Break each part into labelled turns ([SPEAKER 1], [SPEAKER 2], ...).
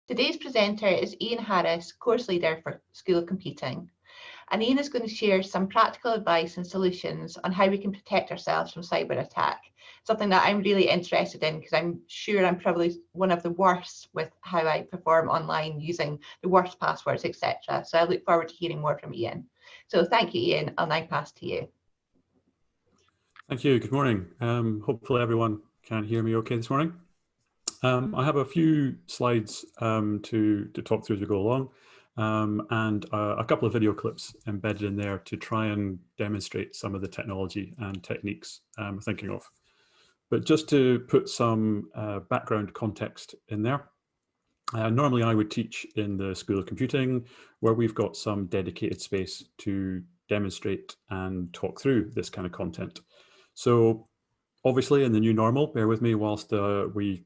[SPEAKER 1] Today's presenter is Ian Harris, course leader for School Computing. And Ian is going to share some practical advice and solutions on how we can protect ourselves from cyber attack. Something that I'm really interested in because I'm sure I'm probably one of the worst with how I perform online using the worst passwords, etc. So I look forward to hearing more from Ian. So thank you, Ian. I'll now pass to you.
[SPEAKER 2] Thank you. Good morning. Hopefully everyone can hear me okay this morning. I have a few slides to talk through as we go along, and a couple of video clips embedded in there to try and demonstrate some of the technology and techniques I'm thinking of. But just to put some background context in there, normally I would teach in the School of Computing, where we've got some dedicated space to demonstrate and talk through this kind of content. So obviously in the new normal, bear with me whilst we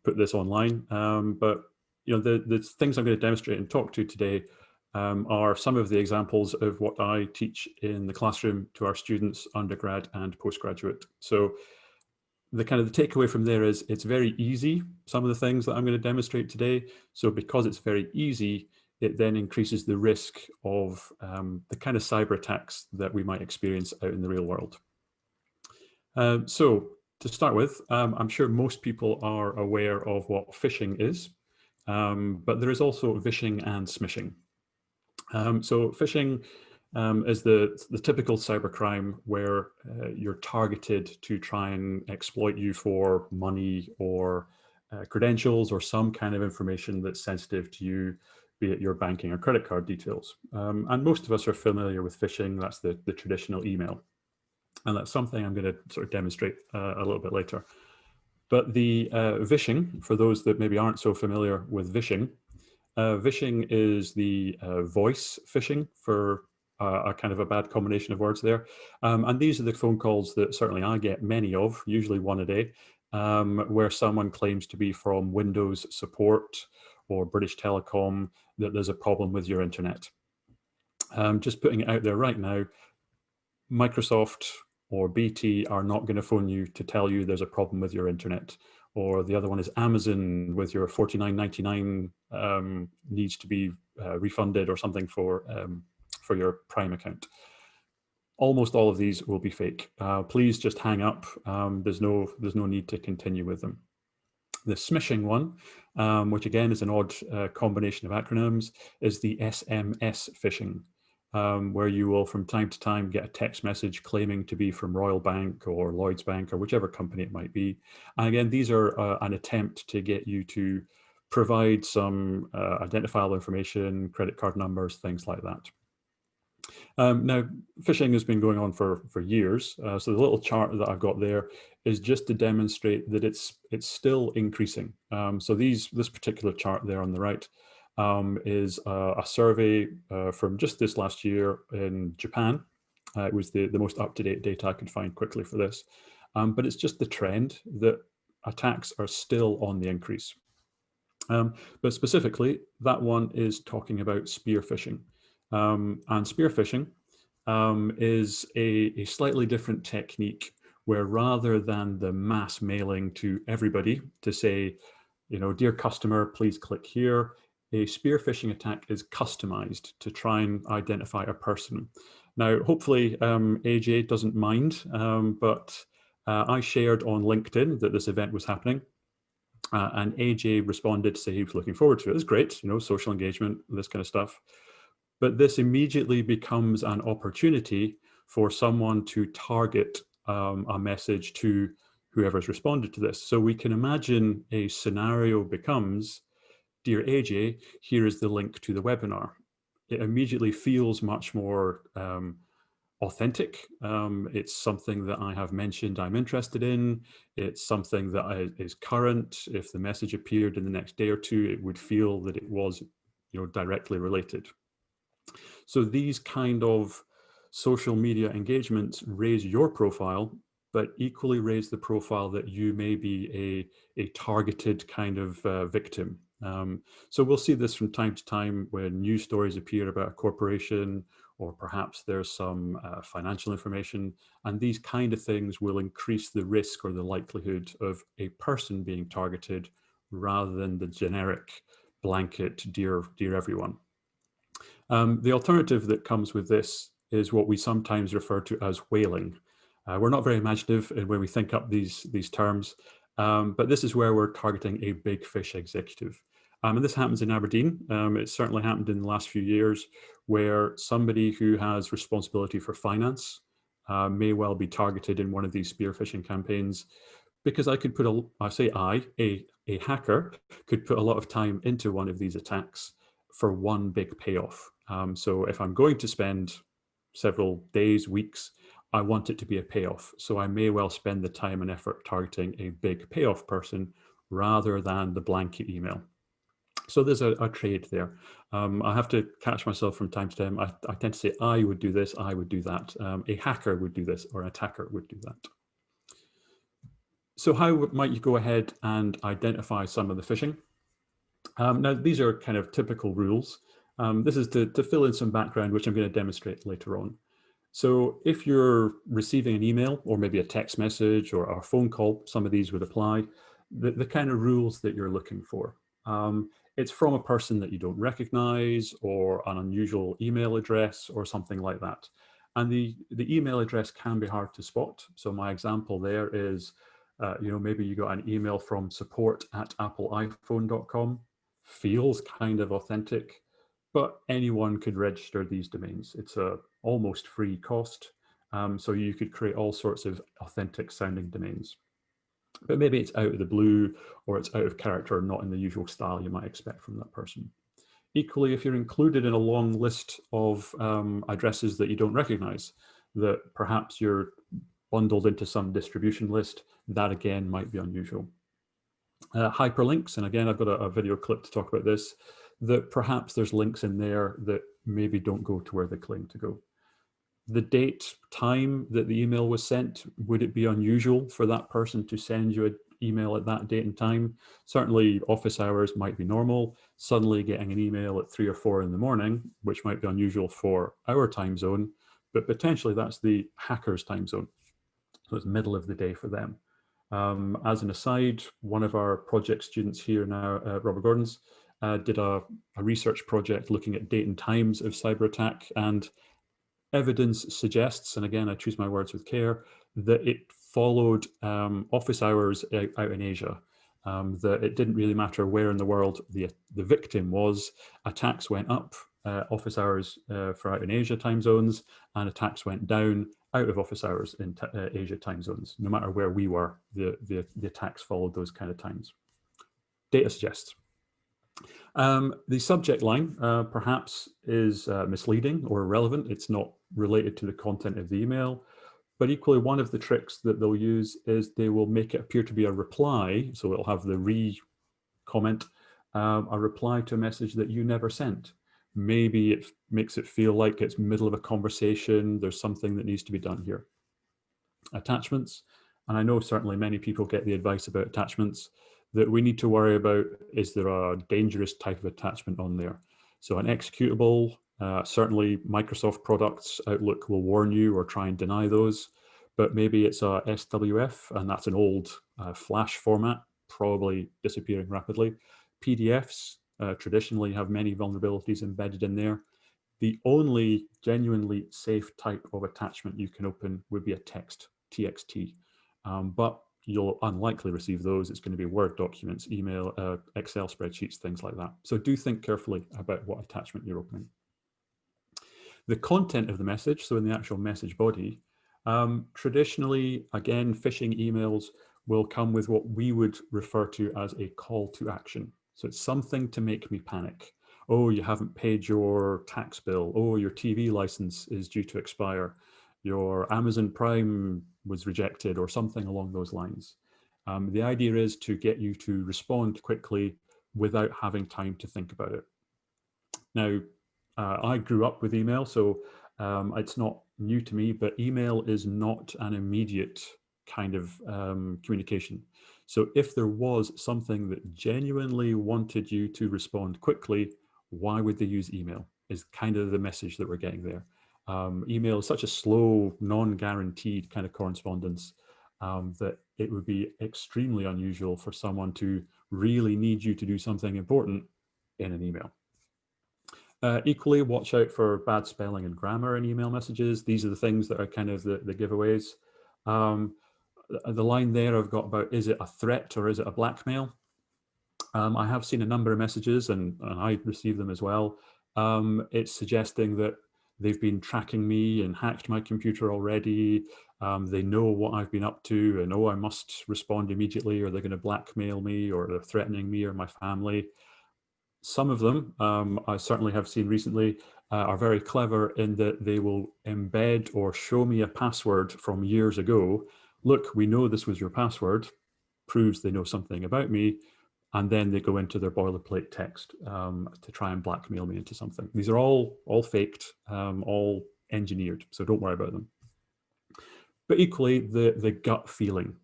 [SPEAKER 2] put this online, but you know, the things I'm going to demonstrate and talk to today are some of the examples of what I teach in the classroom to our students, undergrad and postgraduate. So the takeaway from there is it's very easy, some of the things that I'm going to demonstrate today. So because it's very easy, it then increases the risk of the kind of cyber attacks that we might experience out in the real world. So to start with, I'm sure most people are aware of what phishing is, but there is also vishing and smishing. So phishing is the typical cybercrime where you're targeted to try and exploit you for money or credentials or some kind of information that's sensitive to you, be it your banking or credit card details. And most of us are familiar with phishing. That's the traditional email. And that's something I'm going to sort of demonstrate a little bit later. But the vishing, for those that maybe aren't so familiar with vishing, vishing is the voice phishing, for a kind of a bad combination of words there. And these are the phone calls that certainly I get many of, usually one a day, where someone claims to be from Windows support or British Telecom, that there's a problem with your internet. Just putting it out there right now, Microsoft or BT are not going to phone you to tell you there's a problem with your internet. Or the other one is Amazon with your $49.99 needs to be refunded or something for your Prime account. Almost all of these will be fake. Please just hang up. There's no need to continue with them. The smishing one, which again is an odd combination of acronyms, is the SMS phishing. Where you will from time to time get a text message claiming to be from Royal Bank or Lloyds Bank or whichever company it might be. And again, these are an attempt to get you to provide some identifiable information, credit card numbers, things like that. Now, phishing has been going on for years. So the little chart that I've got there is just to demonstrate that it's still increasing. So this particular chart there on the right is a survey from just this last year in Japan. It was the most up-to-date data I could find quickly for this. But it's just the trend that attacks are still on the increase. But specifically, that one is talking about spearfishing. And spearfishing is a slightly different technique where rather than the mass mailing to everybody to say, you know, dear customer, please click here, a spearfishing attack is customized to try and identify a person. Now, hopefully AJ doesn't mind, but I shared on LinkedIn that this event was happening. And AJ responded to say he was looking forward to it. It's great, you know, social engagement, this kind of stuff. But this immediately becomes an opportunity for someone to target a message to whoever's responded to this. So we can imagine a scenario becomes, dear AJ, here is the link to the webinar. It immediately feels much more authentic. It's something that I have mentioned I'm interested in. It's something that is current. If the message appeared in the next day or two, it would feel that it was, you know, directly related. So these kind of social media engagements raise your profile, but equally raise the profile that you may be a targeted kind of victim. So we'll see this from time to time when news stories appear about a corporation, or perhaps there's some financial information, and these kind of things will increase the risk or the likelihood of a person being targeted rather than the generic blanket, dear everyone. The alternative that comes with this is what we sometimes refer to as whaling. We're not very imaginative when we think up these terms, but this is where we're targeting a big fish executive. And this happens in Aberdeen. It's certainly happened in the last few years, where somebody who has responsibility for finance may well be targeted in one of these spearfishing campaigns, because I could put a hacker could put a lot of time into one of these attacks for one big payoff. So if I'm going to spend several days, weeks, I want it to be a payoff. So I may well spend the time and effort targeting a big payoff person rather than the blanket email. So there's a trade there. I have to catch myself from time to time. I tend to say I would do this, I would do that. A hacker would do this, or an attacker would do that. So how might you go ahead and identify some of the phishing? Now, these are kind of typical rules. This is to fill in some background, which I'm going to demonstrate later on. So if you're receiving an email or maybe a text message or a phone call, some of these would apply, the kind of rules that you're looking for. It's from a person that you don't recognize, or an unusual email address or something like that. And the email address can be hard to spot. So my example there is, maybe you got an email from support@appleiphone.com. Feels kind of authentic, but anyone could register these domains. It's a almost free cost. So you could create all sorts of authentic sounding domains. But maybe it's out of the blue, or it's out of character, not in the usual style you might expect from that person. Equally, if you're included in a long list of addresses that you don't recognize, that perhaps you're bundled into some distribution list, that again might be unusual. Hyperlinks, and again, I've got a video clip to talk about this, that perhaps there's links in there that maybe don't go to where they claim to go. The date, time that the email was sent, would it be unusual for that person to send you an email at that date and time? Certainly office hours might be normal. Suddenly getting an email at 3 or 4 in the morning, which might be unusual for our time zone, but potentially that's the hacker's time zone. So it's middle of the day for them. As an aside, one of our project students here now, Robert Gordon's, did a research project looking at date and times of cyber attack, and evidence suggests, and again, I choose my words with care, that it followed office hours out in Asia, that it didn't really matter where in the world the victim was. Attacks went up, office hours for out in Asia time zones, and attacks went down out of office hours in Asia time zones. No matter where we were, the attacks followed those kind of times. Data suggests. The subject line perhaps is misleading or irrelevant. It's not related to the content of the email. But equally, one of the tricks that they'll use is they will make it appear to be a reply. So it'll have the re-comment, a reply to a message that you never sent. Maybe it makes it feel like it's middle of a conversation. There's something that needs to be done here. Attachments, and I know certainly many people get the advice about attachments that we need to worry about, is there a dangerous type of attachment on there? So an executable, certainly Microsoft products, Outlook will warn you or try and deny those, but maybe it's a SWF, and that's an old Flash format, probably disappearing rapidly. PDFs traditionally have many vulnerabilities embedded in there. The only genuinely safe type of attachment you can open would be a text, TXT, but you'll unlikely receive those. It's going to be Word documents, email, Excel spreadsheets, things like that. So do think carefully about what attachment you're opening. The content of the message, so in the actual message body, traditionally, again, phishing emails will come with what we would refer to as a call to action. So it's something to make me panic. Oh, you haven't paid your tax bill. Oh, your TV license is due to expire. Your Amazon Prime was rejected, or something along those lines. The idea is to get you to respond quickly without having time to think about it. Now, I grew up with email, so it's not new to me, but email is not an immediate kind of communication. So if there was something that genuinely wanted you to respond quickly, why would they use email? Is kind of the message that we're getting there. Email is such a slow, non-guaranteed kind of correspondence that it would be extremely unusual for someone to really need you to do something important in an email. Equally, watch out for bad spelling and grammar in email messages. These are the things that are kind of the giveaways. The line there I've got about, is it a threat or is it a blackmail? I have seen a number of messages, and I receive them as well. It's suggesting that they've been tracking me and hacked my computer already. They know what I've been up to, and oh, I must respond immediately, or they're going to blackmail me, or they're threatening me or my family. Some of them, I certainly have seen recently, are very clever in that they will embed or show me a password from years ago. Look, we know this was your password, proves they know something about me, and then they go into their boilerplate text to try and blackmail me into something. These are all faked, all engineered, so don't worry about them. But equally, the gut feeling,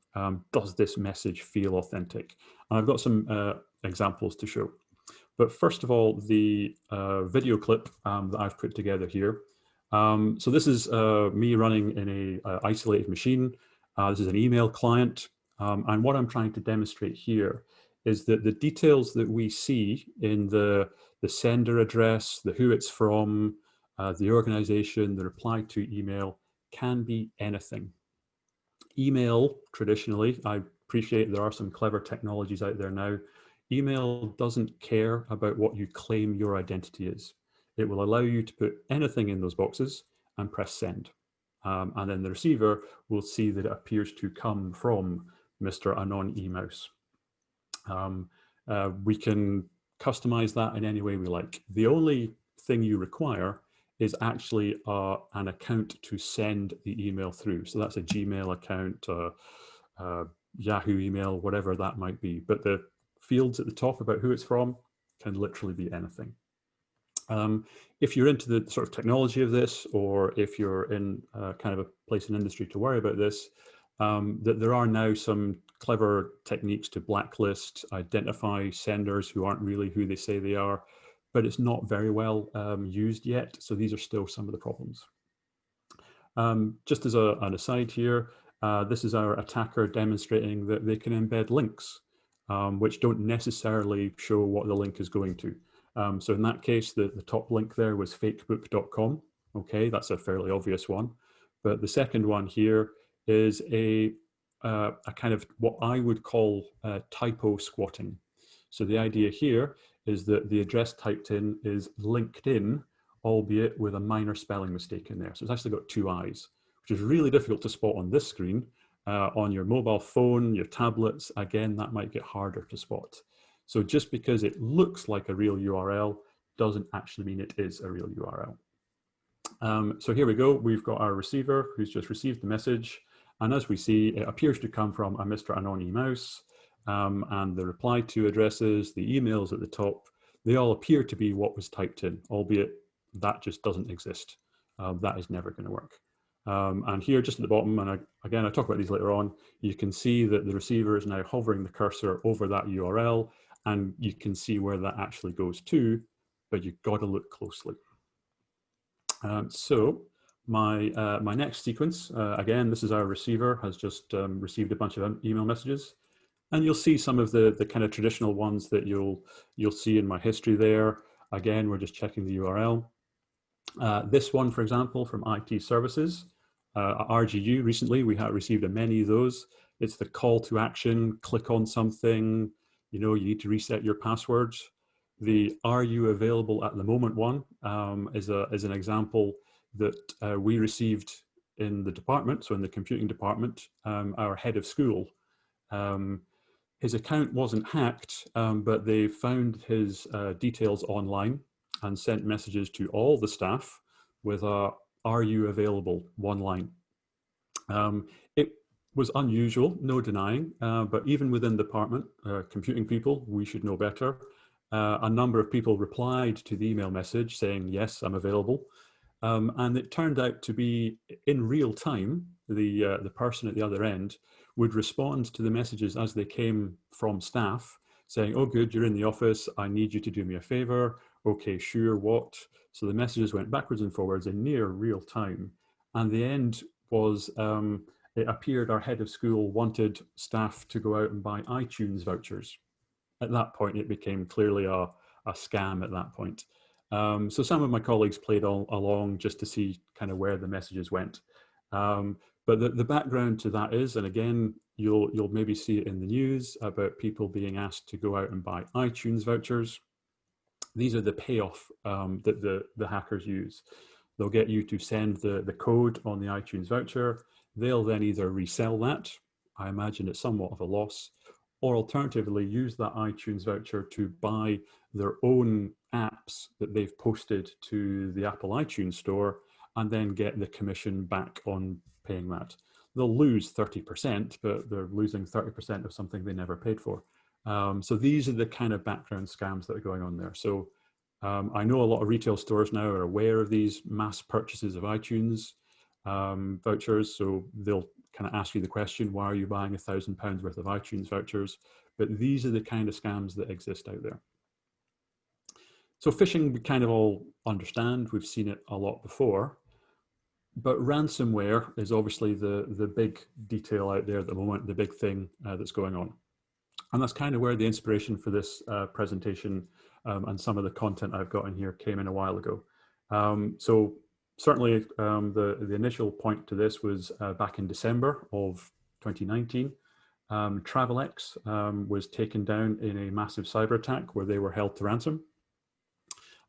[SPEAKER 2] does this message feel authentic? And I've got some examples to show. But first of all, the video clip that I've put together here. So this is me running in a isolated machine. This is an email client. And what I'm trying to demonstrate here is that the details that we see in the sender address, the who it's from, the organization, the reply to email can be anything. Email, traditionally, I appreciate there are some clever technologies out there now. Email doesn't care about what you claim your identity is. It will allow you to put anything in those boxes and press send. And then the receiver will see that it appears to come from Mr. Anon Mouse. We can customize that in any way we like. The only thing you require is actually an account to send the email through. So that's a Gmail account, Yahoo email, whatever that might be. But the fields at the top about who it's from can literally be anything. If you're into the sort of technology of this, or if you're in kind of a place in industry to worry about this, that there are now some clever techniques to blacklist, identify senders who aren't really who they say they are, but it's not very well used yet. So these are still some of the problems. Just as an aside here, this is our attacker demonstrating that they can embed links, which don't necessarily show what the link is going to. So in that case, the top link there was fakebook.com. Okay, that's a fairly obvious one. But the second one here is a kind of what I would call typo squatting. So the idea here is that the address typed in is LinkedIn, albeit with a minor spelling mistake in there. So it's actually got two I's, which is really difficult to spot on this screen. On your mobile phone, your tablets, again, that might get harder to spot. So just because it looks like a real URL doesn't actually mean it is a real URL. So here we go. We've got our receiver who's just received the message. And as we see, it appears to come from a Mr. Anon Mouse. And the reply to addresses, the emails at the top, they all appear to be what was typed in, albeit that just doesn't exist. That is never going to work. And here just at the bottom, and again, I'll talk about these later on, you can see that the receiver is now hovering the cursor over that URL, and you can see where that actually goes to, but you've got to look closely. So my next sequence, again, this is our receiver, has just received a bunch of email messages. And you'll see some of the kind of traditional ones that you'll see in my history there. Again, we're just checking the URL. This one, for example, from IT Services, RGU recently, we have received many of those. It's the call to action, click on something, you know, you need to reset your passwords. The are you available at the moment one is an example that we received in the department, so in the computing department, our head of school. His account wasn't hacked, but they found his details online and sent messages to all the staff with are you available, one line. It was unusual, no denying, but even within the department, computing people, we should know better. A number of people replied to the email message saying, yes, I'm available. And it turned out to be in real time, the person at the other end would respond to the messages as they came from staff saying, oh, good, you're in the office. I need you to do me a favor. Okay, sure, what? So the messages went backwards and forwards in near real time. And the end was, it appeared our head of school wanted staff to go out and buy iTunes vouchers. At that point, it became clearly a a scam at that point. So some of my colleagues played along just to see kind of where the messages went. But the background to that is, and again, you'll maybe see it in the news about people being asked to go out and buy iTunes vouchers. These are the payoff that the hackers use. They'll get you to send the code on the iTunes voucher. They'll then either resell that, I imagine it's somewhat of a loss, or alternatively use that iTunes voucher to buy their own apps that they've posted to the Apple iTunes store and then get the commission back on paying that. They'll lose 30%, but they're losing 30% of something they never paid for. So these are the kind of background scams that are going on there. So I know a lot of retail stores now are aware of these mass purchases of iTunes vouchers. So they'll kind of ask you the question, why are you buying £1,000 worth of iTunes vouchers? But these are the kind of scams that exist out there. So phishing, we kind of all understand. We've seen it a lot before. But ransomware is obviously the big detail out there at the moment, the big thing that's going on. And that's kind of where the inspiration for this presentation and some of the content I've got in here came in a while ago. So certainly the initial point to this was back in December of 2019. Travelex was taken down in a massive cyber attack where they were held to ransom.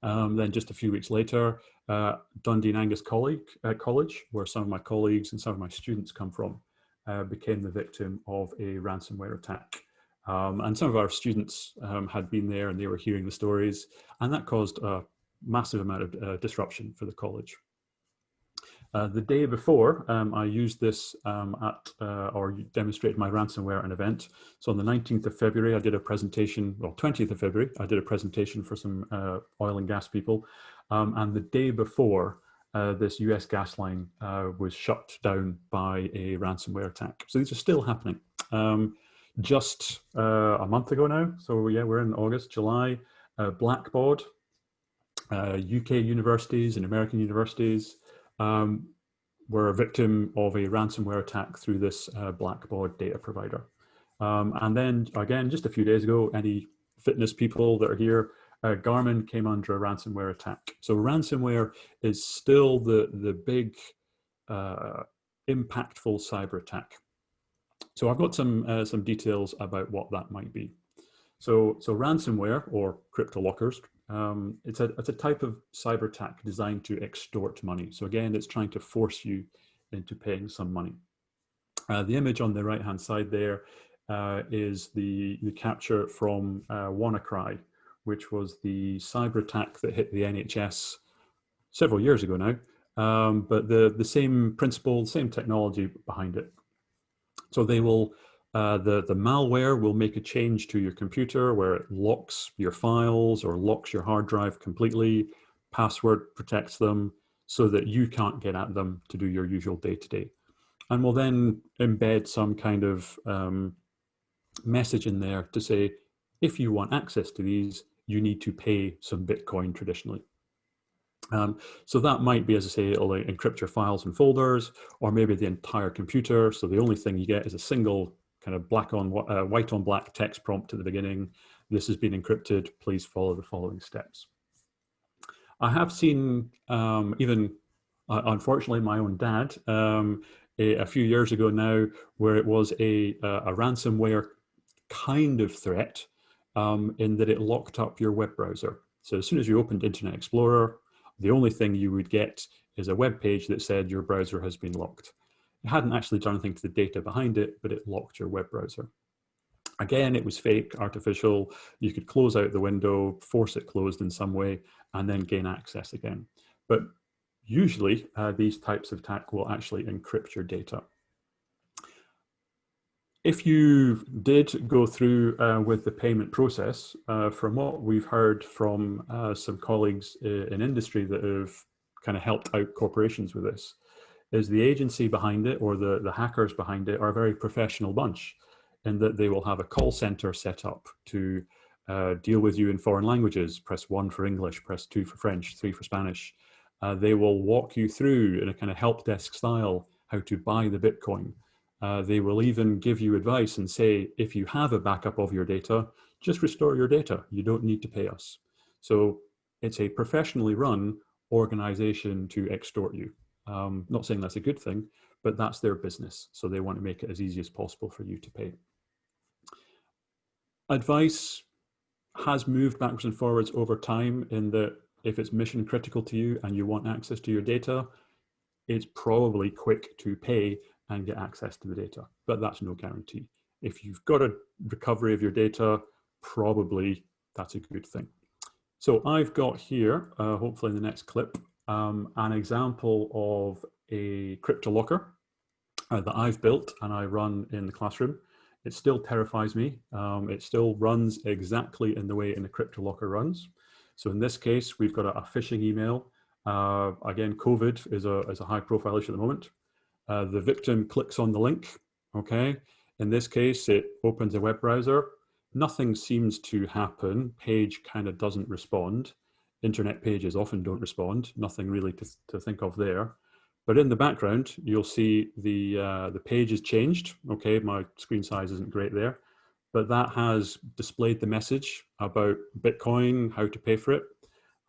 [SPEAKER 2] Then just a few weeks later, Dundee and Angus College, where some of my colleagues and some of my students come from, became the victim of a ransomware attack. And some of our students had been there and they were hearing the stories, and that caused a massive amount of disruption for the college. The day before, I used this or demonstrated my ransomware at an event. So on the 19th of February, I did a presentation, well, 20th of February, I did a presentation for some oil and gas people. And the day before, this US gas line was shut down by a ransomware attack. So these are still happening. Just a month ago now, so yeah, we're in August, July, Blackbaud, UK universities and American universities were a victim of a ransomware attack through this Blackbaud data provider. And then again, just a few days ago, any fitness people that are here, Garmin came under a ransomware attack. So ransomware is still the big impactful cyber attack. So I've got some details about what that might be. So ransomware, or crypto lockers, it's a type of cyber attack designed to extort money. So again, it's trying to force you into paying some money. The image on the right-hand side there is the capture from WannaCry, which was the cyber attack that hit the NHS several years ago now, but the same principle, same technology behind it. So they will, the malware will make a change to your computer where it locks your files or locks your hard drive completely, password protects them so that you can't get at them to do your usual day-to-day. And will then embed some kind of message in there to say, if you want access to these, you need to pay some Bitcoin traditionally. So that might be, as I say, it'll encrypt your files and folders, or maybe the entire computer. So the only thing you get is a single kind of white on black text prompt at the beginning. This has been encrypted. Please follow the following steps. I have seen even, unfortunately, my own dad a few years ago now, where it was a ransomware kind of threat in that it locked up your web browser. So as soon as you opened Internet Explorer, the only thing you would get is a web page that said your browser has been locked. It hadn't actually done anything to the data behind it, but it locked your web browser. Again, it was fake, artificial. You could close out the window, force it closed in some way, and then gain access again. But usually, these types of attack will actually encrypt your data. If you did go through with the payment process, from what we've heard from some colleagues in industry that have kind of helped out corporations with this, is the agency behind it or the hackers behind it are a very professional bunch in that they will have a call center set up to deal with you in foreign languages. Press 1 for English, press 2 for French, 3 for Spanish. They will walk you through in a kind of help desk style how to buy the Bitcoin. They will even give you advice and say, if you have a backup of your data, just restore your data. You don't need to pay us. So it's a professionally run organization to extort you. Not saying that's a good thing, but that's their business. So they want to make it as easy as possible for you to pay. Advice has moved backwards and forwards over time in that if it's mission critical to you and you want access to your data, it's probably quick to pay and get access to the data, but that's no guarantee. If you've got a recovery of your data, probably that's a good thing. So I've got here, hopefully in the next clip, an example of a CryptoLocker that I've built and I run in the classroom. It still terrifies me. It still runs exactly in the way in a CryptoLocker runs. So in this case, we've got a phishing email. Again, COVID is a high profile issue at the moment. The victim clicks on the link, okay? In this case, it opens a web browser. Nothing seems to happen. Page kind of doesn't respond. Internet pages often don't respond. Nothing really to think of there. But in the background, you'll see the page is changed. Okay, my screen size isn't great there, but that has displayed the message about Bitcoin, how to pay for it.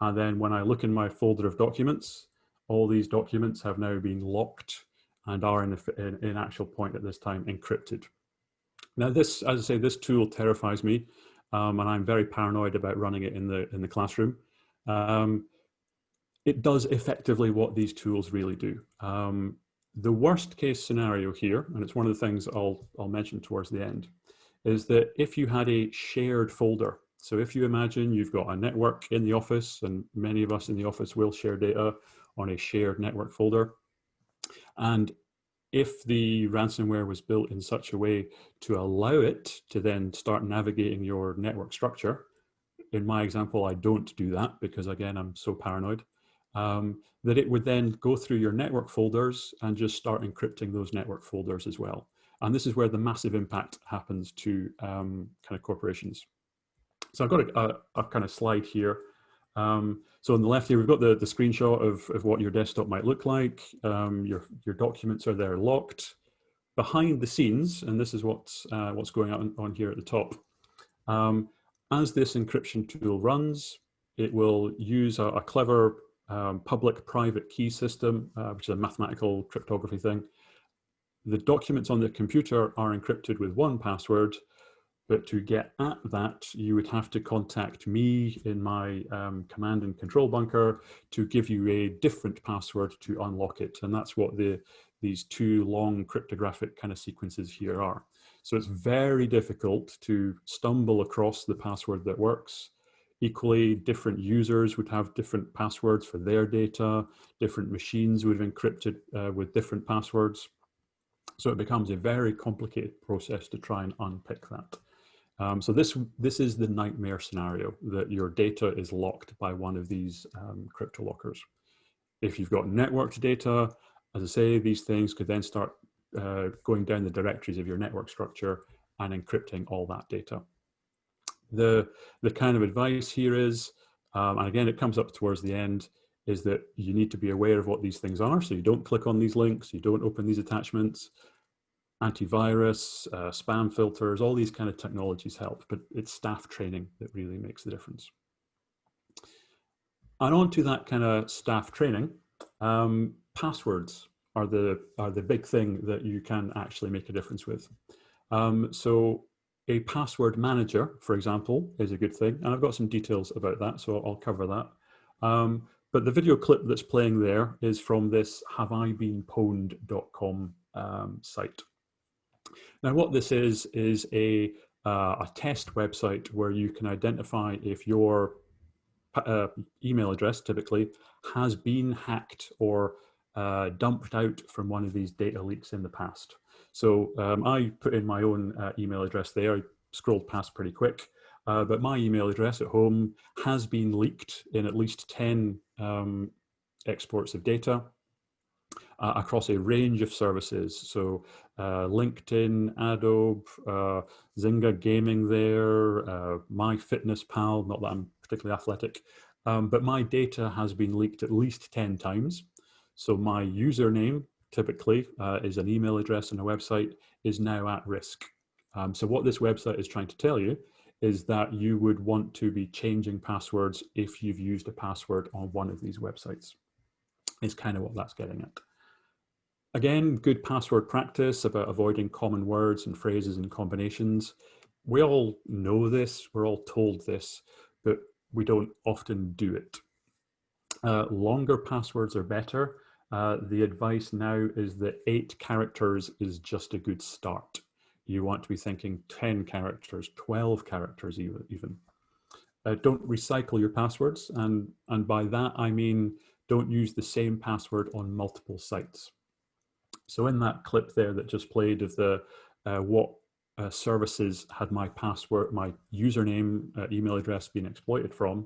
[SPEAKER 2] And then when I look in my folder of documents, all these documents have now been locked and are in actual point at this time encrypted. Now this, as I say, this tool terrifies me, and I'm very paranoid about running it in the classroom. It does effectively what these tools really do. The worst case scenario here, and it's one of the things I'll mention towards the end, is that if you had a shared folder, so if you imagine you've got a network in the office, and many of us in the office will share data on a shared network folder, and if the ransomware was built in such a way to allow it to then start navigating your network structure, in my example, I don't do that because again, I'm so paranoid, that it would then go through your network folders and just start encrypting those network folders as well. And this is where the massive impact happens to kind of corporations. So I've got a kind of slide here. So on the left here, we've got the screenshot of what your desktop might look like. Your documents are there locked. Behind the scenes, and this is what's going on here at the top, as this encryption tool runs, it will use a clever public-private key system, which is a mathematical cryptography thing. The documents on the computer are encrypted with one password, but to get at that, you would have to contact me in my command and control bunker to give you a different password to unlock it. And that's what these two long cryptographic kind of sequences here are. So it's very difficult to stumble across the password that works. Equally, different users would have different passwords for their data. Different machines would have encrypted with different passwords. So it becomes a very complicated process to try and unpick that. So this is the nightmare scenario, that your data is locked by one of these crypto lockers. If you've got networked data, as I say, these things could then start going down the directories of your network structure and encrypting all that data. The kind of advice here is, and again, it comes up towards the end, is that you need to be aware of what these things are. So you don't click on these links, you don't open these attachments. Antivirus, spam filters, all these kind of technologies help, but it's staff training that really makes the difference. And on to that kind of staff training, passwords are the big thing that you can actually make a difference with. So a password manager, for example, is a good thing, and I've got some details about that, so I'll cover that. But the video clip that's playing there is from this haveibeenpwned.com site. Now, what this is a test website where you can identify if your email address typically has been hacked or dumped out from one of these data leaks in the past. So I put in my own email address there. I scrolled past pretty quick, but my email address at home has been leaked in at least 10 exports of data across a range of services. So LinkedIn, Adobe, Zynga Gaming there, MyFitnessPal, not that I'm particularly athletic, but my data has been leaked at least 10 times. So my username typically is an email address on a website is now at risk. So what this website is trying to tell you is that you would want to be changing passwords if you've used a password on one of these websites. Is kind of what that's getting at. Again, good password practice about avoiding common words and phrases and combinations. We all know this, we're all told this, but we don't often do it. Longer passwords are better. The advice now is that 8 characters is just a good start. You want to be thinking 10 characters, 12 characters even. Don't recycle your passwords, and by that I mean don't use the same password on multiple sites. So in that clip there that just played of the what services had my password, my username, email address being exploited from,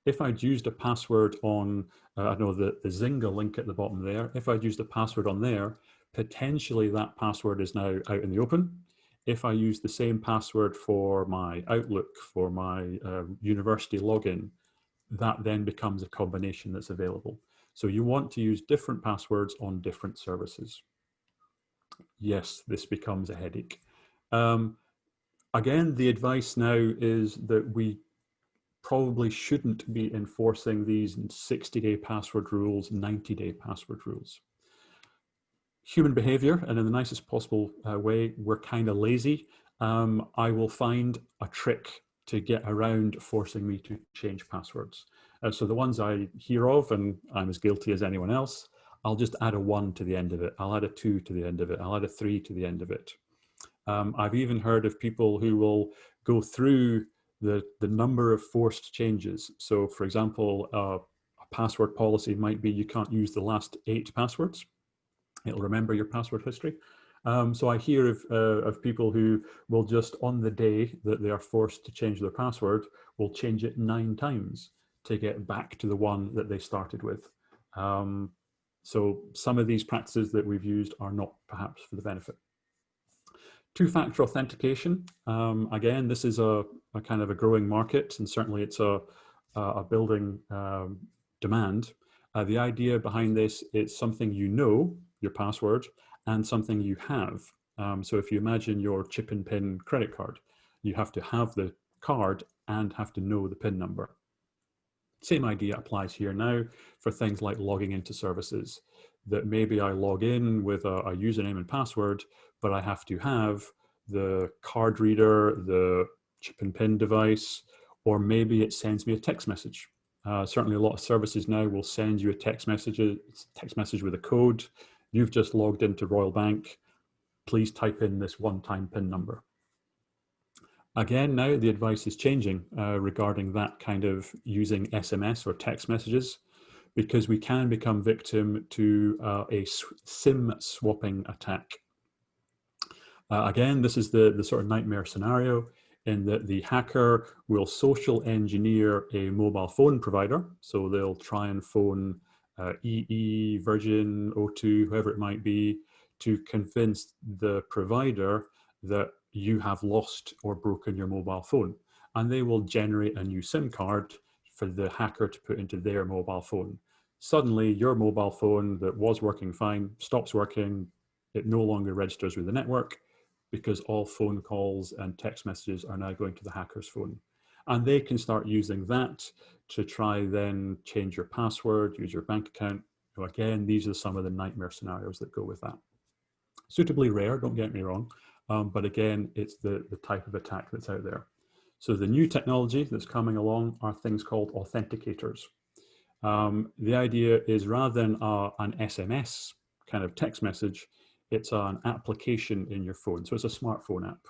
[SPEAKER 2] if I'd used a password on, I don't know, the Zynga link at the bottom there, if I'd used a password on there, potentially that password is now out in the open. If I use the same password for my Outlook, for my university login, that then becomes a combination that's available. So you want to use different passwords on different services. Yes, this becomes a headache. Again, the advice now is that we probably shouldn't be enforcing these 60-day password rules, 90-day password rules. Human behavior, and in the nicest possible way, we're kind of lazy. I will find a trick to get around forcing me to change passwords. So the ones I hear of, and I'm as guilty as anyone else, I'll just add a 1 to the end of it. I'll add a 2 to the end of it. I'll add a 3 to the end of it. I've even heard of people who will go through the number of forced changes. So for example, a password policy might be you can't use the last 8 passwords. It'll remember your password history. So I hear of people who will just, on the day that they are forced to change their password, will change it 9 times to get back to the one that they started with. So some of these practices that we've used are not perhaps for the benefit. Two-factor authentication. Again, this is a kind of a growing market, and certainly it's a building demand. The idea behind this, it's something you know, your password, and something you have. So if you imagine your chip and PIN credit card, you have to have the card and have to know the PIN number. Same idea applies here now for things like logging into services, that maybe I log in with a username and password, but I have to have the card reader, the chip and PIN device, or maybe it sends me a text message. Certainly a lot of services now will send you a text message with a code. You've just logged into Royal Bank. Please type in this one-time PIN number. Again, now the advice is changing regarding that kind of using SMS or text messages, because we can become victim to a SIM swapping attack. Again, this is the sort of nightmare scenario in that the hacker will social engineer a mobile phone provider. So they'll try and phone EE, Virgin, O2, whoever it might be, to convince the provider that you have lost or broken your mobile phone. And they will generate a new SIM card for the hacker to put into their mobile phone. Suddenly, your mobile phone that was working fine stops working. It no longer registers with the network because all phone calls and text messages are now going to the hacker's phone. And they can start using that to try then change your password, use your bank account. So again, these are some of the nightmare scenarios that go with that. Suitably rare, don't get me wrong, but again, it's the type of attack that's out there. So the new technology that's coming along are things called authenticators. The idea is rather than an SMS kind of text message, it's an application in your phone. So it's a smartphone app.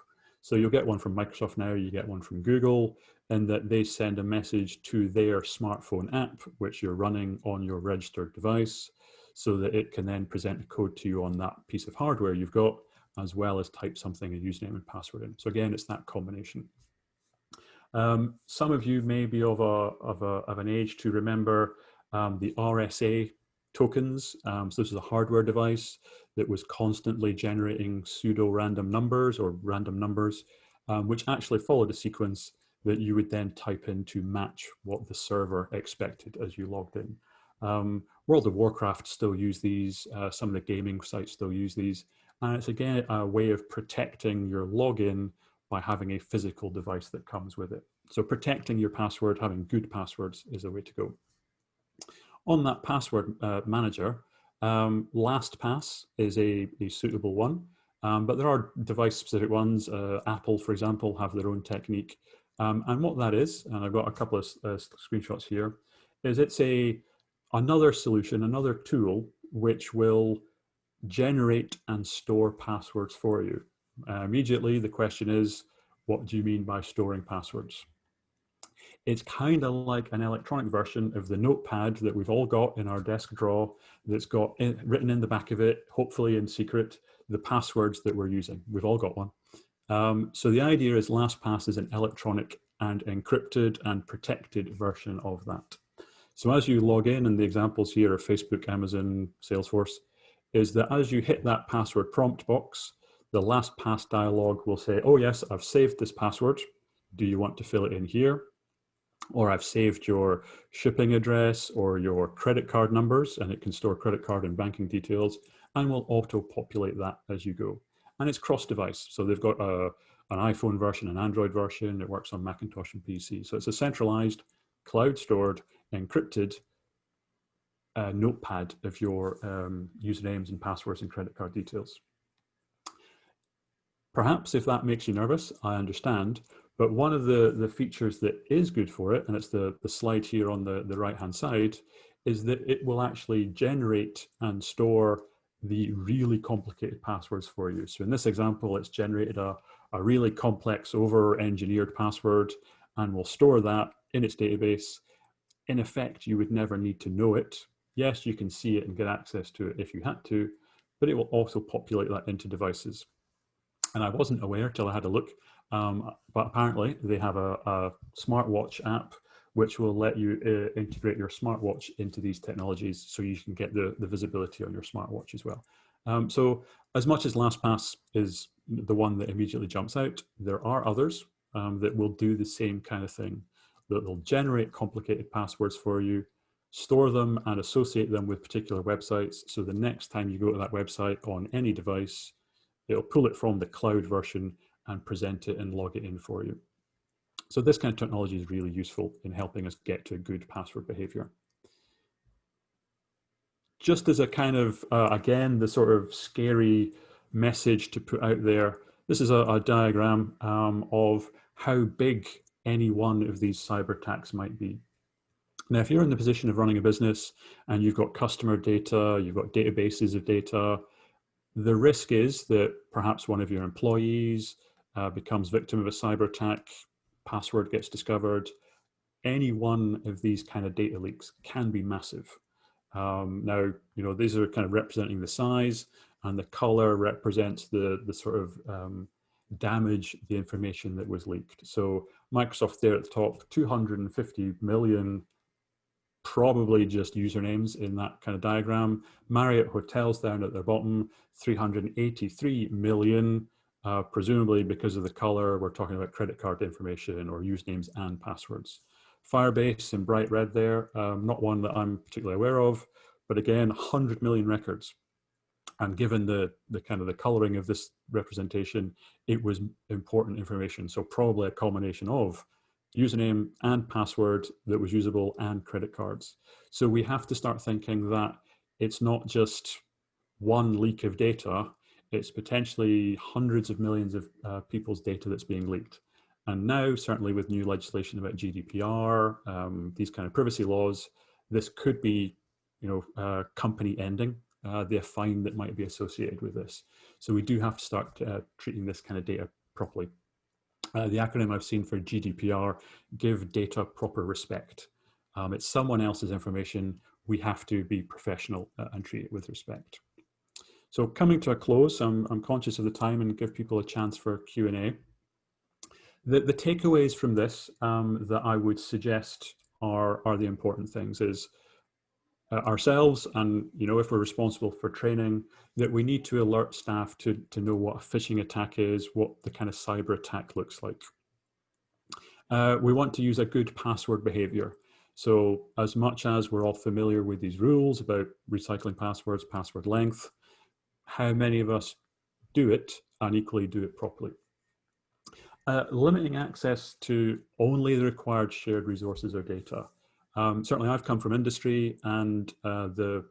[SPEAKER 2] So you'll get one from Microsoft now, you get one from Google, and that they send a message to their smartphone app, which you're running on your registered device, so that it can then present a code to you on that piece of hardware you've got, as well as type something, a username and password in. So again, it's that combination. Some of you may be of an age to remember the RSA tokens. So this is a hardware device that was constantly generating pseudo-random numbers or random numbers, which actually followed a sequence that you would then type in to match what the server expected as you logged in. World of Warcraft still use these, some of the gaming sites still use these, and it's again a way of protecting your login by having a physical device that comes with it. So protecting your password, having good passwords is the way to go. On that password manager, LastPass is a suitable one, but there are device-specific ones. Apple, for example, have their own technique. And what that is, and I've got a couple of screenshots here, is it's another solution, another tool, which will generate and store passwords for you. Immediately, the question is, what do you mean by storing passwords? It's kind of like an electronic version of the notepad that we've all got in our desk drawer that's got written in the back of it, hopefully in secret, the passwords that we're using. We've all got one. So the idea is LastPass is an electronic and encrypted and protected version of that. So as you log in, and the examples here are Facebook, Amazon, Salesforce, is that as you hit that password prompt box, the LastPass dialog will say, oh yes, I've saved this password. Do you want to fill it in here? Or I've saved your shipping address or your credit card numbers, and it can store credit card and banking details, and will auto-populate that as you go. And it's cross-device. So they've got an iPhone version, an Android version. It works on Macintosh and PC. So it's a centralized, cloud-stored, encrypted notepad of your usernames and passwords and credit card details. Perhaps if that makes you nervous, I understand, but one of the features that is good for it, and it's the slide here on the right-hand side, is that it will actually generate and store the really complicated passwords for you. So in this example, it's generated a really complex, over-engineered password, and will store that in its database. In effect, you would never need to know it. Yes, you can see it and get access to it if you had to, but it will also populate that into devices. And I wasn't aware till I had a look, but apparently they have a smartwatch app which will let you integrate your smartwatch into these technologies so you can get the visibility on your smartwatch as well. So as much as LastPass is the one that immediately jumps out, there are others that will do the same kind of thing, that will generate complicated passwords for you, store them and associate them with particular websites. So the next time you go to that website on any device, it'll pull it from the cloud version and present it and log it in for you. So this kind of technology is really useful in helping us get to good password behavior. Just as a kind of, again, the sort of scary message to put out there, this is a diagram of how big any one of these cyber attacks might be. Now, if you're in the position of running a business and you've got customer data, you've got databases of data, the risk is that perhaps one of your employees becomes victim of a cyber attack, password gets discovered. Any one of these kind of data leaks can be massive. Now, these are kind of representing the size, and the color represents the sort of damage, the information that was leaked. So Microsoft there at the top, 250 million probably just usernames in that kind of diagram. Marriott Hotels down at their bottom, 383 million, presumably because of the color. We're talking about credit card information or usernames and passwords. Firebase in bright red there, not one that I'm particularly aware of, but again, 100 million records. And given the kind of the coloring of this representation, it was important information. So probably a combination of username and password that was usable and credit cards. So we have to start thinking that it's not just one leak of data, it's potentially hundreds of millions of people's data that's being leaked. And now, certainly with new legislation about GDPR, these kind of privacy laws, this could be, company ending, the fine that might be associated with this. So we do have to start treating this kind of data properly. The acronym I've seen for GDPR, give data proper respect. It's someone else's information. We have to be professional and treat it with respect. So coming to a close, I'm conscious of the time and give people a chance for Q&A. The takeaways from this that I would suggest are the important things is ourselves, and if we're responsible for training, that we need to alert staff to know what a phishing attack is, what the kind of cyber attack looks like. We want to use a good password behavior. So as much as we're all familiar with these rules about recycling passwords, password length, how many of us do it and equally do it properly? Limiting access to only the required shared resources or data. Certainly I've come from industry, and the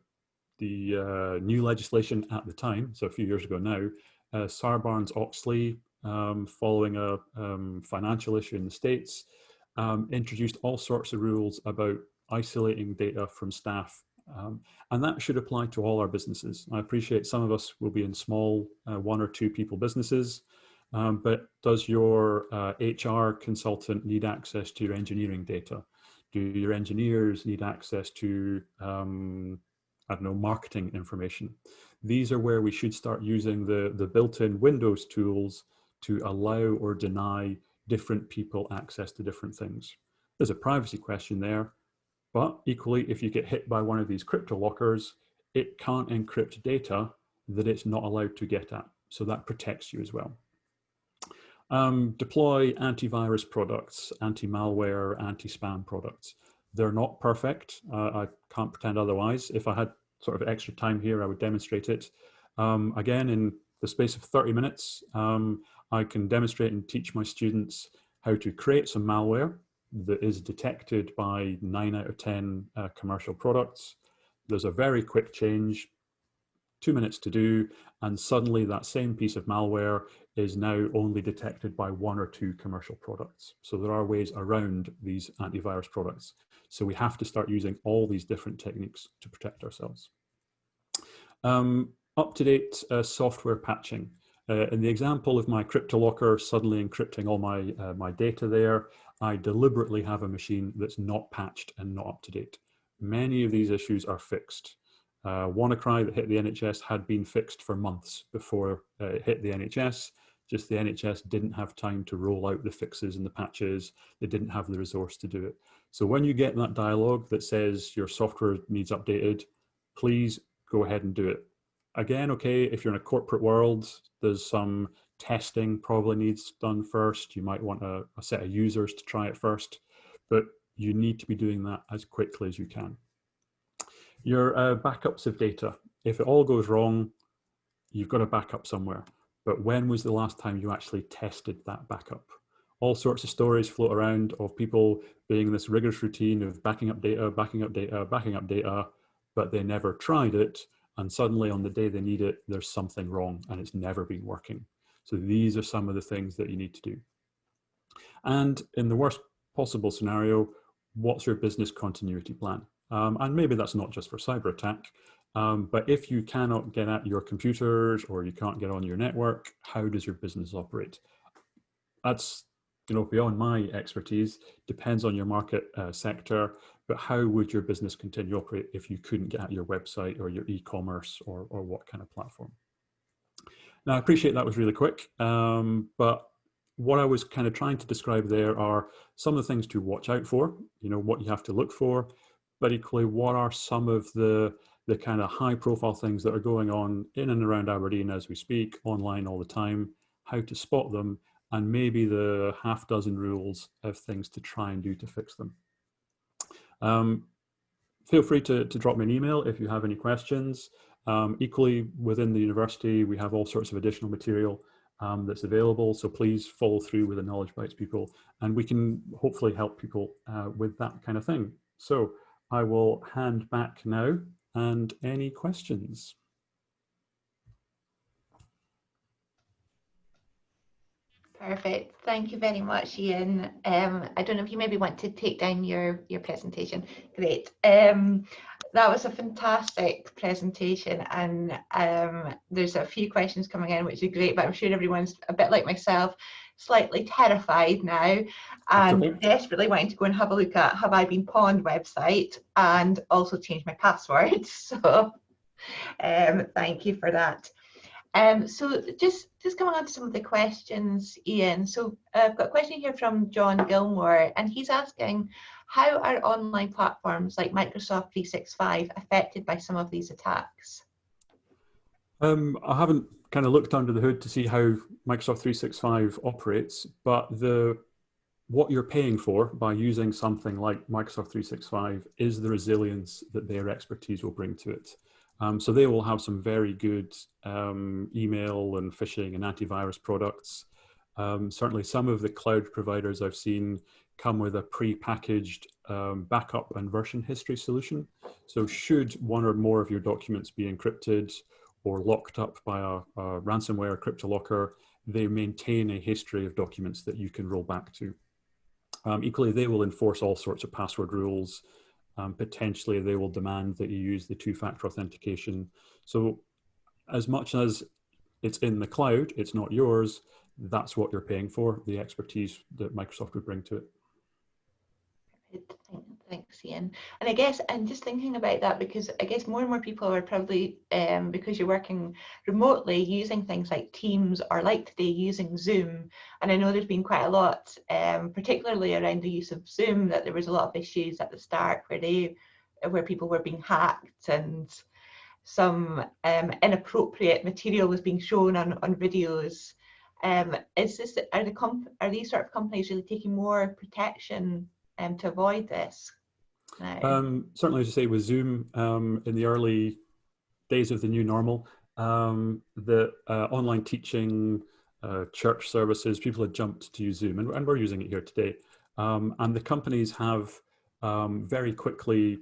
[SPEAKER 2] new legislation at the time, so a few years ago now, Sarbanes-Oxley, following a financial issue in the States, introduced all sorts of rules about isolating data from staff. And that should apply to all our businesses. I appreciate some of us will be in small 1 or 2 people businesses, but does your HR consultant need access to your engineering data? Do your engineers need access to, I don't know, marketing information? These are where we should start using the built-in Windows tools to allow or deny different people access to different things. There's a privacy question there, but equally, if you get hit by one of these crypto lockers, it can't encrypt data that it's not allowed to get at. So that protects you as well. Deploy antivirus products, anti-malware, anti-spam products. They're not perfect. I can't pretend otherwise. If I had sort of extra time here, I would demonstrate it. Again, in the space of 30 minutes, I can demonstrate and teach my students how to create some malware that is detected by 9 out of 10 commercial products. There's a very quick change, 2 minutes to do, and suddenly that same piece of malware is now only detected by 1 or 2 commercial products. So there are ways around these antivirus products. So we have to start using all these different techniques to protect ourselves. Up-to-date software patching. In the example of my CryptoLocker suddenly encrypting all my data there, I deliberately have a machine that's not patched and not up to date. Many of these issues are fixed. WannaCry that hit the NHS had been fixed for months before it hit the NHS. Just the NHS didn't have time to roll out the fixes and the patches. They didn't have the resource to do it. So when you get that dialogue that says your software needs updated, please go ahead and do it. Again, okay, if you're in a corporate world, there's some testing probably needs done first. You might want a set of users to try it first, but you need to be doing that as quickly as you can. Your backups of data. If it all goes wrong, you've got a backup somewhere. But when was the last time you actually tested that backup? All sorts of stories float around of people being in this rigorous routine of backing up data, backing up data, backing up data, but they never tried it. And suddenly on the day they need it, there's something wrong and it's never been working. So these are some of the things that you need to do. And in the worst possible scenario, what's your business continuity plan? And maybe that's not just for cyber attack, but if you cannot get at your computers or you can't get on your network, how does your business operate? That's beyond my expertise, depends on your market sector, but how would your business continue to operate if you couldn't get at your website or your e-commerce or what kind of platform? Now, I appreciate that was really quick, but what I was kind of trying to describe there are some of the things to watch out for, what you have to look for, but equally, what are some of the kind of high profile things that are going on in and around Aberdeen as we speak, online all the time, how to spot them, and maybe the half dozen rules of things to try and do to fix them. Feel free to drop me an email if you have any questions. Equally, within the university, we have all sorts of additional material that's available. So please follow through with the Knowledge Bites people, and we can hopefully help people with that kind of thing. So I will hand back now, and any questions?
[SPEAKER 1] Perfect. Thank you very much, Ian. I don't know if you maybe want to take down your presentation. Great. That was a fantastic presentation, and there's a few questions coming in, which is great, but I'm sure everyone's a bit like myself, slightly terrified now and desperately wanting to go and have a look at Have I Been Pawned website and also change my password. So thank you for that. So just coming on to some of the questions, Ian. So I've got a question here from John Gilmore, and he's asking, how are online platforms like Microsoft 365 affected by some of these attacks?
[SPEAKER 2] I haven't kind of looked under the hood to see how Microsoft 365 operates, but what you're paying for by using something like Microsoft 365 is the resilience that their expertise will bring to it. So they will have some very good email and phishing and antivirus products. Certainly some of the cloud providers I've seen come with a pre-packaged backup and version history solution. So should one or more of your documents be encrypted or locked up by a ransomware cryptolocker, they maintain a history of documents that you can roll back to. Equally, they will enforce all sorts of password rules. Potentially, they will demand that you use the two-factor authentication. So as much as it's in the cloud, it's not yours, that's what you're paying for, the expertise that Microsoft would bring to it.
[SPEAKER 1] Thanks, Ian. And I guess I'm just thinking about that because I guess more and more people are probably, because you're working remotely, using things like Teams or like today using Zoom. And I know there's been quite a lot, particularly around the use of Zoom, that there was a lot of issues at the start where people were being hacked and some inappropriate material was being shown on videos. Are these sort of companies really taking more protection to avoid this?
[SPEAKER 2] Certainly, as you say, with Zoom, in the early days of the new normal, the online teaching, church services, people had jumped to use Zoom, and we're using it here today. And the companies have very quickly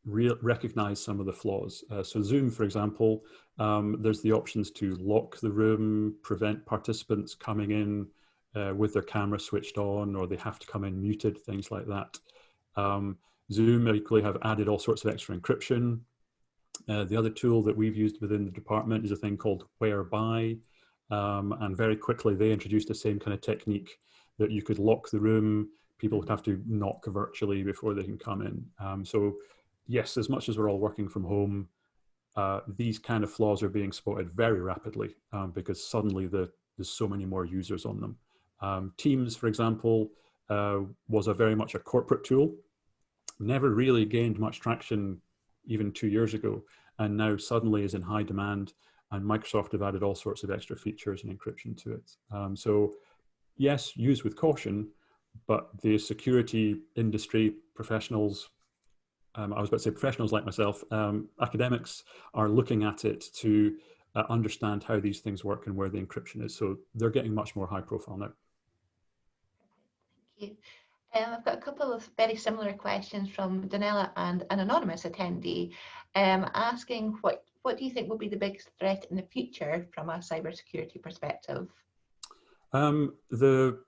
[SPEAKER 2] recognized some of the flaws. So Zoom, for example, there's the options to lock the room, prevent participants coming in with their camera switched on, or they have to come in muted, things like that. Zoom equally have added all sorts of extra encryption. The other tool that we've used within the department is a thing called Whereby, and very quickly they introduced the same kind of technique that you could lock the room, people would have to knock virtually before they can come in. So yes, as much as we're all working from home, these kind of flaws are being spotted very rapidly because suddenly there's so many more users on them. Teams, for example, was very much a corporate tool. Never really gained much traction even 2 years ago, and now suddenly is in high demand, and Microsoft have added all sorts of extra features and encryption to it. So yes, use with caution, but the security industry professionals, I was about to say professionals like myself, academics are looking at it to understand how these things work and where the encryption is. So they're getting much more high profile now.
[SPEAKER 1] Thank you. I've got a couple of very similar questions from Donella and an anonymous attendee, asking what do you think will be the biggest threat in the future from a cybersecurity perspective?
[SPEAKER 2] The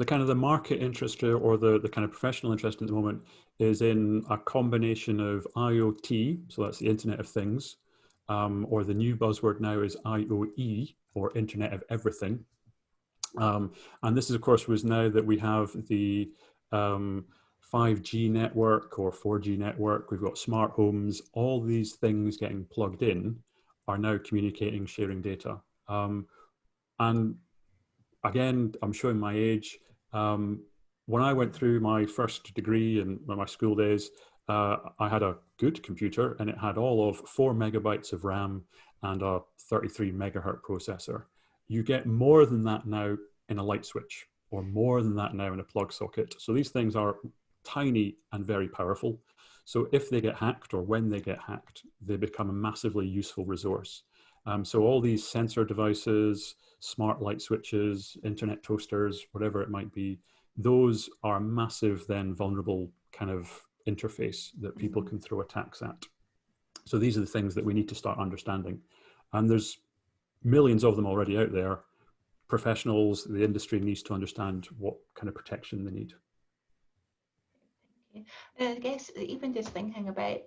[SPEAKER 2] kind of the market interest or the kind of professional interest at the moment is in a combination of IoT, so that's the Internet of Things, or the new buzzword now is IoE, or Internet of Everything. And this is, of course, was now that we have the 5G network or 4G network, we've got smart homes, all these things getting plugged in are now communicating, sharing data. And again, I'm showing my age. When I went through my first degree in my school days, I had a good computer and it had all of 4 megabytes of RAM and a 33 megahertz processor. You get more than that now in a light switch, or more than that now in a plug socket. So these things are tiny and very powerful. So if they get hacked, or when they get hacked, they become a massively useful resource. So all these sensor devices, smart light switches, internet toasters, whatever it might be, those are a massive then vulnerable kind of interface that people can throw attacks at. So these are the things that we need to start understanding. And there's millions of them already out there. Professionals, the industry needs to understand what kind of protection they need.
[SPEAKER 1] And I guess even just thinking about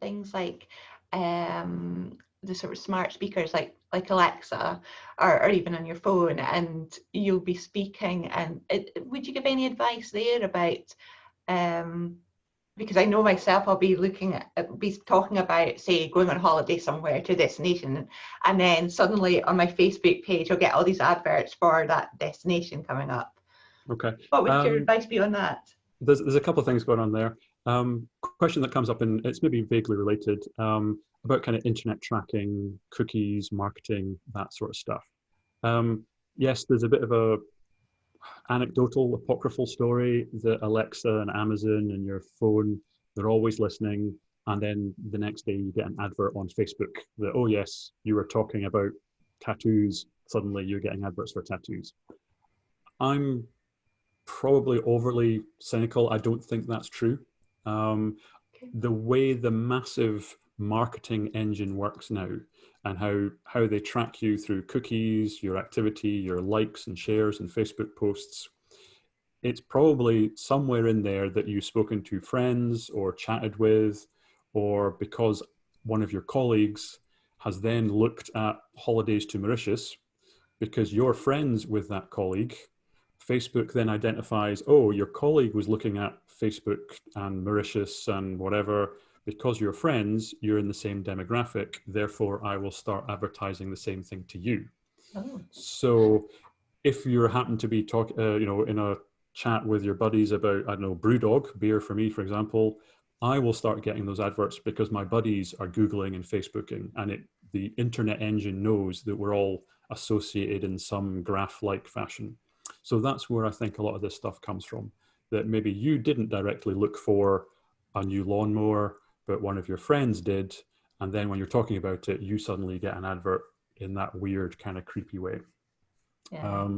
[SPEAKER 1] things like the sort of smart speakers like Alexa, or even on your phone, and you'll be speaking, and would you give any advice there about, because I know myself, I'll be talking about, say, going on holiday somewhere to a destination, and then suddenly on my Facebook page I'll get all these adverts for that destination coming up.
[SPEAKER 2] Okay.
[SPEAKER 1] What would your advice be on that?
[SPEAKER 2] There's a couple of things going on there. Question that comes up, and it's maybe vaguely related, about kind of internet tracking, cookies, marketing, that sort of stuff. Yes, there's a bit of a anecdotal, apocryphal story that Alexa and Amazon and your phone, they're always listening. And then the next day you get an advert on Facebook that, oh yes, you were talking about tattoos. Suddenly you're getting adverts for tattoos. I'm probably overly cynical. I don't think that's true.
[SPEAKER 1] Okay.
[SPEAKER 2] The way the massive marketing engine works now, and how they track you through cookies, your activity, your likes and shares and Facebook posts, it's probably somewhere in there that you've spoken to friends or chatted with, or because one of your colleagues has then looked at holidays to Mauritius because you're friends with that colleague. Facebook then identifies, oh, your colleague was looking at Facebook and Mauritius and whatever. Because you're friends, you're in the same demographic. Therefore, I will start advertising the same thing to you.
[SPEAKER 1] Oh.
[SPEAKER 2] So if you happen to be in a chat with your buddies about, I don't know, Brewdog, beer for me, for example, I will start getting those adverts because my buddies are Googling and Facebooking, and the internet engine knows that we're all associated in some graph-like fashion. So that's where I think a lot of this stuff comes from, that maybe you didn't directly look for a new lawnmower, but one of your friends did. And then when you're talking about it, you suddenly get an advert in that weird kind of creepy way.
[SPEAKER 1] Yeah.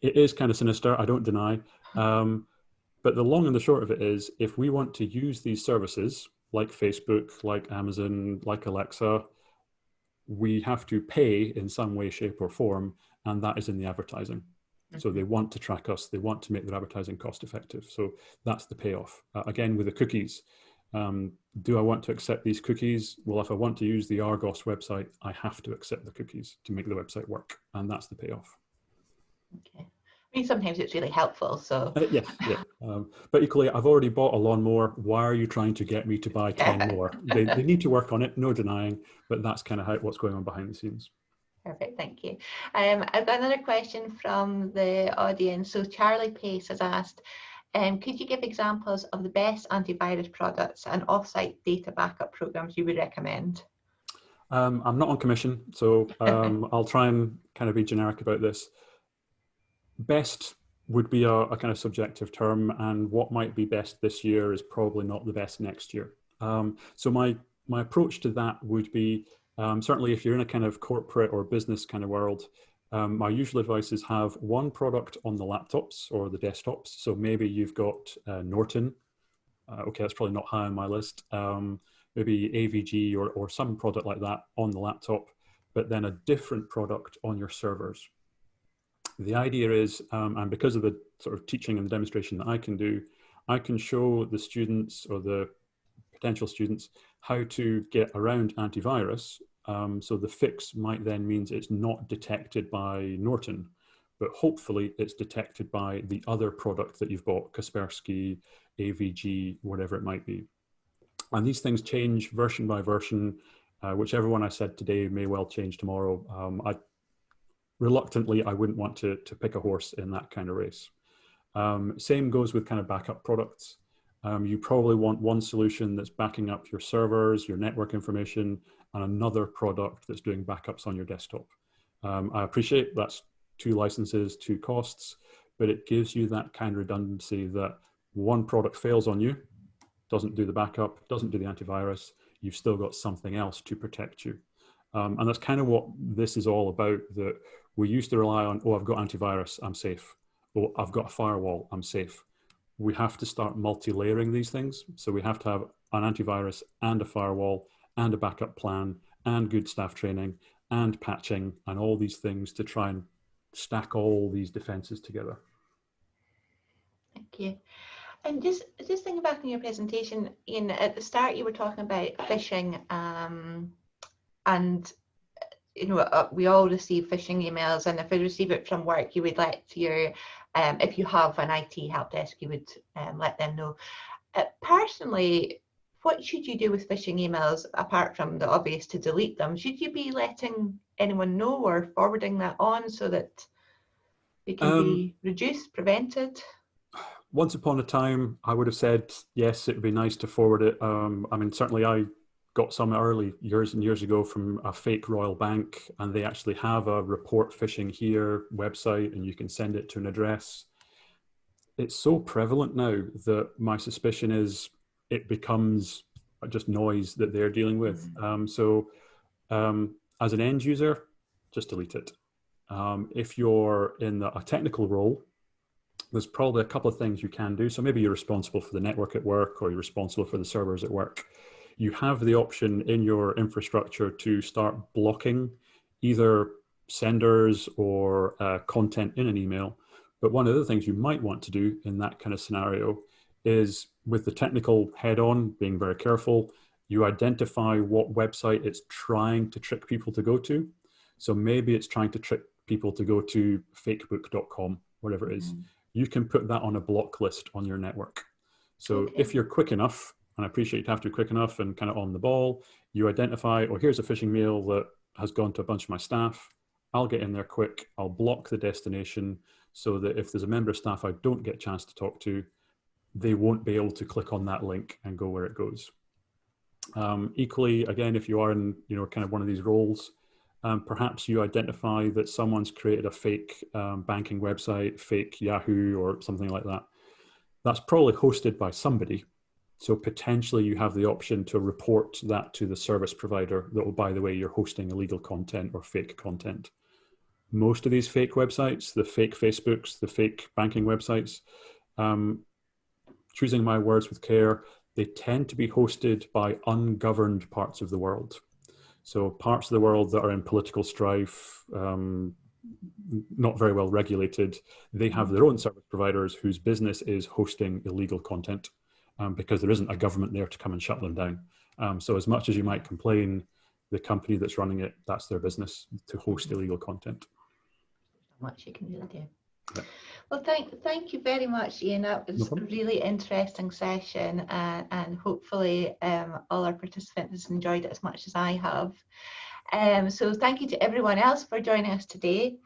[SPEAKER 2] It is kind of sinister, I don't deny. But the long and the short of it is, if we want to use these services like Facebook, like Amazon, like Alexa, we have to pay in some way, shape or form, and that is in the advertising. So they want to track us, they want to make their advertising cost effective. So that's the payoff. Again, with the cookies, do I want to accept these cookies? Well, if I want to use the Argos website, I have to accept the cookies to make the website work, and that's the payoff.
[SPEAKER 1] Okay. I mean, sometimes it's really helpful, so.
[SPEAKER 2] Yes, yeah. But equally, I've already bought a lawnmower. Why are you trying to get me to buy 10 more? They need to work on it, no denying, but that's kind of what's going on behind the scenes.
[SPEAKER 1] Perfect, thank you. I've got another question from the audience. So Charlie Pace has asked, could you give examples of the best antivirus products and offsite data backup programs you would recommend?
[SPEAKER 2] I'm not on commission, so I'll try and kind of be generic about this. Best would be a kind of subjective term, and what might be best this year is probably not the best next year. So my approach to that would be, certainly if you're in a kind of corporate or business kind of world, my usual advice is have one product on the laptops or the desktops. So maybe you've got Norton. Okay, that's probably not high on my list. Maybe AVG or some product like that on the laptop, but then a different product on your servers. The idea is, and because of the sort of teaching and the demonstration that I can do, I can show the students or the potential students how to get around antivirus. So the fix might then means it's not detected by Norton, but hopefully it's detected by the other product that you've bought, Kaspersky, AVG, whatever it might be. And these things change version by version. Whichever one I said today may well change tomorrow. Reluctantly, I wouldn't want to pick a horse in that kind of race. Same goes with kind of backup products. You probably want one solution that's backing up your servers, your network information, and another product that's doing backups on your desktop. I appreciate that's 2 licenses, 2 costs, but it gives you that kind of redundancy that one product fails on you, doesn't do the backup, doesn't do the antivirus, you've still got something else to protect you. And that's kind of what this is all about, that we used to rely on, oh, I've got antivirus, I'm safe. Oh, I've got a firewall, I'm safe. We have to start multi-layering these things. So we have to have an antivirus and a firewall and a backup plan and good staff training and patching and all these things to try and stack all these defenses together.
[SPEAKER 1] Thank you. And just thinking back on your presentation, Ian, at the start you were talking about phishing, and you know, we all receive phishing emails, and if we receive it from work, you would let your, if you have an IT help desk, you would let them know. Personally, what should you do with phishing emails, apart from the obvious to delete them? Should you be letting anyone know or forwarding that on so that they can be reduced, prevented?
[SPEAKER 2] Once upon a time, I would have said, yes, it would be nice to forward it. I mean, certainly I got some early years and years ago from a fake Royal Bank, and they actually have a report phishing here website, and you can send it to an address. It's so prevalent now that my suspicion is it becomes just noise that they're dealing with. As an end user, just delete it. If you're in a technical role, there's probably a couple of things you can do. So maybe you're responsible for the network at work, or you're responsible for the servers at work. You have the option in your infrastructure to start blocking either senders or content in an email. But one of the things you might want to do in that kind of scenario is, with the technical head on, being very careful, you identify what website it's trying to trick people to go to. So maybe it's trying to trick people to go to fakebook.com, whatever it is. You can put that on a block list on your network. So if you're quick enough, and I appreciate you have to be quick enough and kind of on the ball, you identify, oh, here's a phishing mail that has gone to a bunch of my staff. I'll get in there quick. I'll block the destination so that if there's a member of staff I don't get a chance to talk to, they won't be able to click on that link and go where it goes. Equally, again, if you are in, kind of one of these roles, perhaps you identify that someone's created a fake banking website, fake Yahoo or something like that. That's probably hosted by somebody. So potentially you have the option to report that to the service provider that, oh, by the way, you're hosting illegal content or fake content. Most of these fake websites, the fake Facebooks, the fake banking websites, choosing my words with care, they tend to be hosted by ungoverned parts of the world. So parts of the world that are in political strife, not very well regulated, they have their own service providers whose business is hosting illegal content because there isn't a government there to come and shut them down. So as much as you might complain, the company that's running it, that's their business, to host illegal content.
[SPEAKER 1] Not much you can really do.
[SPEAKER 2] Yeah.
[SPEAKER 1] Well, thank you very much, Ian. That was a really interesting session, and hopefully all our participants have enjoyed it as much as I have. So thank you to everyone else for joining us today.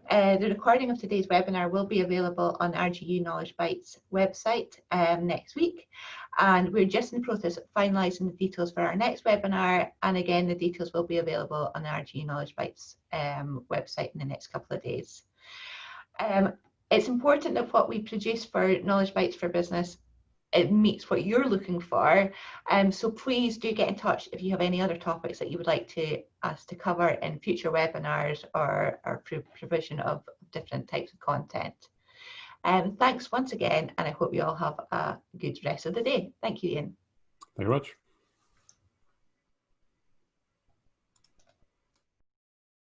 [SPEAKER 1] The recording of today's webinar will be available on RGU Knowledge Bytes website next week, and we're just in the process of finalising the details for our next webinar, and again the details will be available on the RGU Knowledge Bytes website in the next couple of days. It's important that what we produce for Knowledge Bytes for Business, it meets what you're looking for. So please do get in touch if you have any other topics that you would like us to cover in future webinars or provision of different types of content. Thanks once again, and I hope you all have a good rest of the day. Thank you, Ian.
[SPEAKER 2] Thank you very much.